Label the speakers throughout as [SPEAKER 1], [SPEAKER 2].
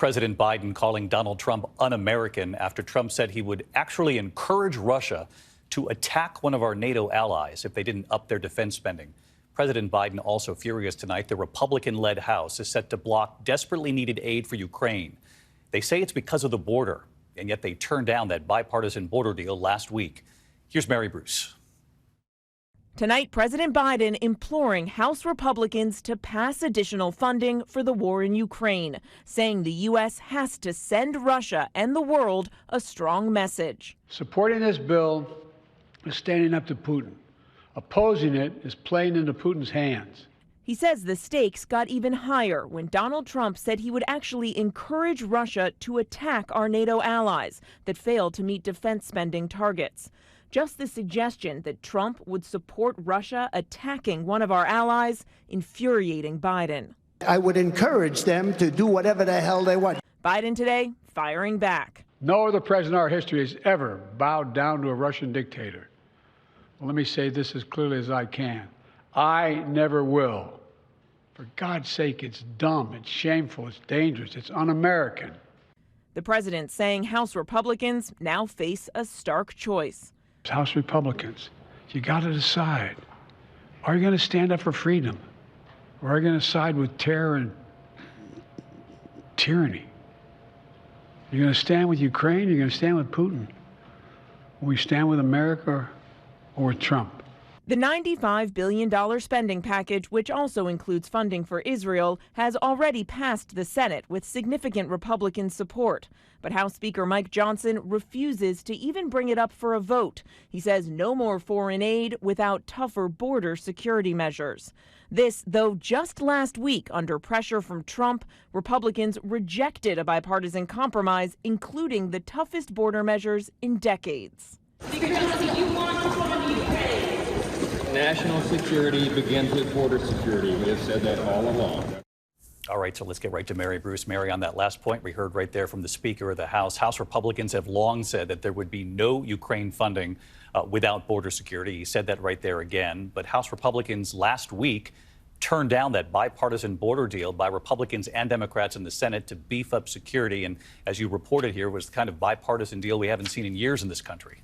[SPEAKER 1] President Biden calling Donald Trump un-American after Trump said he would actually encourage Russia to attack one of our NATO allies if they didn't up their defense spending. President Biden also furious tonight. The Republican-led House is set to block desperately needed aid for Ukraine. They say it's because of the border, and yet they turned down that bipartisan border deal last week. Here's Mary Bruce.
[SPEAKER 2] Tonight, President Biden imploring House Republicans to pass additional funding for the war in Ukraine, saying the U.S. has to send Russia and the world a strong message.
[SPEAKER 3] Supporting this bill is standing up to Putin. Opposing it is playing into Putin's hands.
[SPEAKER 2] He says the stakes got even higher when Donald Trump said he would actually encourage Russia to attack our NATO allies that failed to meet defense spending targets. Just the suggestion that Trump would support Russia attacking one of our allies infuriating Biden.
[SPEAKER 4] I would encourage them to do whatever the hell they want.
[SPEAKER 2] Biden today firing back.
[SPEAKER 3] No other president in our history has ever bowed down to a Russian dictator. Well, let me say this as clearly as I can. I never will. For God's sake, it's dumb, it's shameful, it's dangerous, it's un-American.
[SPEAKER 2] The president saying House Republicans now face a stark choice.
[SPEAKER 3] House Republicans, you got to decide. Are you going to stand up for freedom? Or are you going to side with terror and tyranny? You're going to stand with Ukraine? You're going to stand with Putin? Will we stand with America or with Trump?
[SPEAKER 2] The $95 billion spending package, which also includes funding for Israel, has already passed the Senate with significant Republican support. But House Speaker Mike Johnson refuses to even bring it up for a vote. He says no more foreign aid without tougher border security measures. This, though, just last week, under pressure from Trump, Republicans rejected a bipartisan compromise, including the toughest border measures in decades.
[SPEAKER 5] Speaker Johnson, you want to fund Ukraine.
[SPEAKER 6] National security begins with border security. We have said that all along.
[SPEAKER 1] All right, so let's get right to Mary Bruce. Mary, on that last point we heard right there from the Speaker of the House, House Republicans have long said that there would be no Ukraine funding without border security. He said that right there again. But House Republicans last week turned down that bipartisan border deal by Republicans and Democrats in the Senate to beef up security. And as you reported here, was the kind of bipartisan deal we haven't seen in years in this country.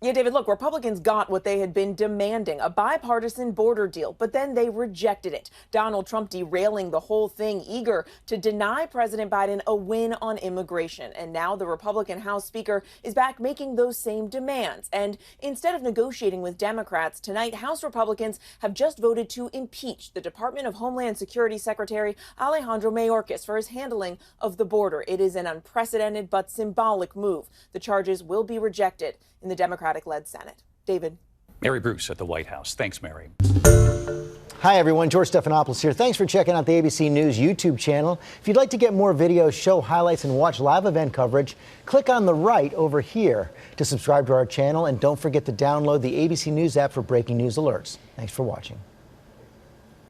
[SPEAKER 2] Yeah, David, look, Republicans got what they had been demanding, a bipartisan border deal, but then they rejected it. Donald Trump derailing the whole thing, eager to deny President Biden a win on immigration. And now the Republican House Speaker is back making those same demands. And instead of negotiating with Democrats tonight, House Republicans have just voted to impeach the Department of Homeland Security Secretary Alejandro Mayorkas for his handling of the border. It is an unprecedented but symbolic move. The charges will be rejected in the Democratic-led Senate. David.
[SPEAKER 1] Mary Bruce at the White House. Thanks, Mary.
[SPEAKER 7] Hi, everyone. George Stephanopoulos here. Thanks for checking out the ABC News YouTube channel. If you'd like to get more videos, show highlights, and watch live event coverage, click on the right over here to subscribe to our channel. And don't forget to download the ABC News app for breaking news alerts. Thanks for watching.